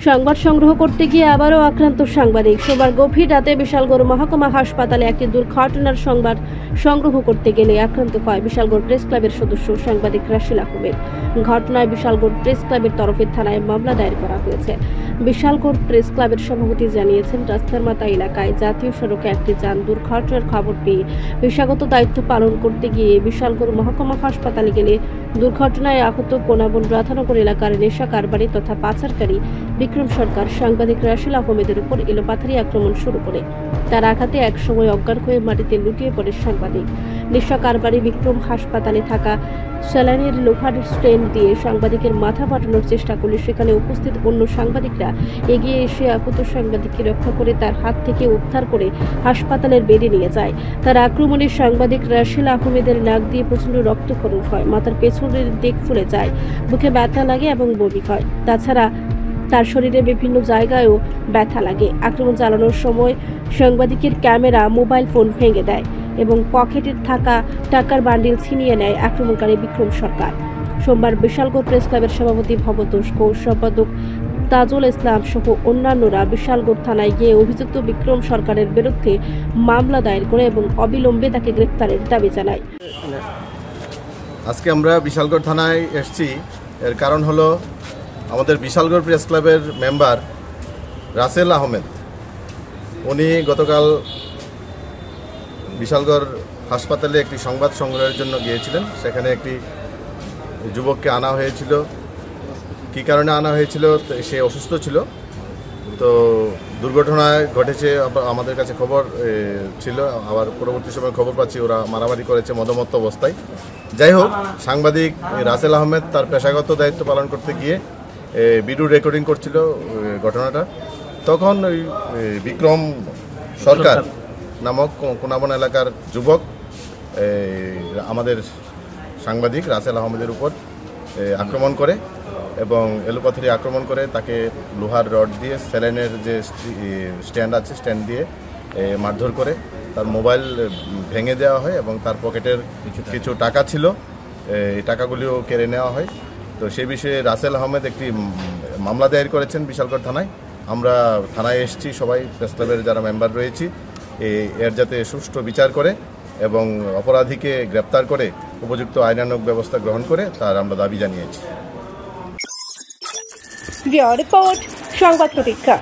সংবাদ সংগ্রহ করতে গিয়ে আবারও আক্রান্ত সাংবাদিক। সোমবার গভীর রাতে বিশালগড় মহকুমা হাসপাতালে একটি দুর্ঘটনার সংবাদ সংগ্রহ করতে গেলে আক্রান্ত হয় বিশালগড় প্রেস ক্লাবের সদস্য সাংবাদিক রাসেল আহমেদ। ঘটনায় বিশালগড় প্রেস ক্লাবের তরফে থানায় মামলা দায়ের করা হয়েছে। বিশালগড় প্রেস ক্লাবের সভাপতি জানিয়েছেন, রাস্তার মাথা এলাকায় জাতীয় সড়কে একটি যান দুর্ঘটনার খবর পেয়ে পেশাগত দায়িত্ব পালন করতে গিয়ে বিশালগড় মহকুমা হাসপাতালে গেলে দুর্ঘটনায় আহত কোনাবন রাধানগর এলাকার নেশা কারবারি তথা পাচারকারী বিক্রম সরকার সাংবাদিক রাসেল আহমেদের উপর এলোপাথারি আক্রমণ শুরু করে। তার আঘাতে একসময় অজ্ঞান হয়ে মাটিতে লুটিয়ে পড়ে সাংবাদিক। নেশা কারবারি বিক্রম হাসপাতালে থাকা স্যালাইনের লোহার স্ট্যান্ড দিয়ে সাংবাদিকের মাথা ফাটানোর চেষ্টা করলে সেখানে উপস্থিত অন্য সাংবাদিকরা এগিয়ে এসে আহত সাংবাদিককে রক্ষা করে তার হাত থেকে উদ্ধার করে হাসপাতালের বেডে নিয়ে যায়। তার আক্রমণে সাংবাদিক রাসেল আহমেদের নাক দিয়ে প্রচণ্ড রক্তক্ষরণ হয়, মাথার পেছনের দিক ফুলে যায়, বুকে ব্যথা লাগে এবং বমি হয়। তাছাড়া তার শরীরে বিভিন্ন জায়গায়ও ব্যথা লাগে। আক্রমণ চালানোর সময় সাংবাদিকের ক্যামেরা, মোবাইল ফোন ভেঙে দেয় এবং পকেটে থাকা টাকার বান্ডিল ছিনিয়ে নেয় আক্রমণকারী বিক্রম সরকার। সোমবার বিশালগড় প্রেস ক্লাবের সভাপতি ভবতোষ ঘোষ, সম্পাদক তাজুল ইসলাম সহ অন্যান্যরা বিশালগড় থানায় গিয়ে অভিযুক্ত বিক্রম সরকারের বিরুদ্ধে মামলা দায়ের করে এবং অবিলম্বে তাকে গ্রেফতারের দাবি জানায়। আজকে আমরা বিশালগড় থানায় এসেছি, এর কারণ হলো আমাদের বিশালগড় প্রেস ক্লাবের মেম্বার রাসেল আহমেদ, উনি গতকাল বিশালগড় হাসপাতালে একটি সংবাদ সংগ্রহের জন্য গিয়েছিলেন। সেখানে একটি যুবককে আনা হয়েছিল। কী কারণে আনা হয়েছিল, সে অসুস্থ ছিল। তো দুর্ঘটনায় ঘটেছে, আমাদের কাছে খবর ছিল, আবার পরবর্তী সময় খবর পাচ্ছি ওরা মারামারি করেছে মদমত্ত অবস্থায়। যাই হোক, সাংবাদিক রাসেল আহমেদ তার পেশাগত দায়িত্ব পালন করতে গিয়ে ভিডিও রেকর্ডিং করছিল ঘটনাটা। তখন ওই বিক্রম সরকার নামক কোনাবন এলাকার যুবক আমাদের সাংবাদিক রাসেল আহমেদের উপর আক্রমণ করে এবং এলোপাথারি আক্রমণ করে তাকে লোহার রড দিয়ে স্যালাইনের যে স্ট্যান্ড আছে স্ট্যান্ড দিয়ে মারধর করে তার মোবাইল ভেঙে দেওয়া হয় এবং তার পকেটের কিছু টাকা ছিল, এই টাকাগুলিও কেড়ে নেওয়া হয়। তো সেই বিষয়ে রাসেল আহমেদ একটি মামলা দায়ের করেছেন বিশালগড় থানায়। আমরা থানায় এসেছি, সবাই প্রেস ক্লাবের যারা মেম্বার রয়েছি, এর যাতে সুষ্ঠু বিচার করে এবং অপরাধীকে গ্রেপ্তার করে উপযুক্ত আইনানুগ ব্যবস্থা গ্রহণ করে তার আমরা দাবি জানিয়েছি। রিপোর্ট সংবাদ প্রতীক্ষা।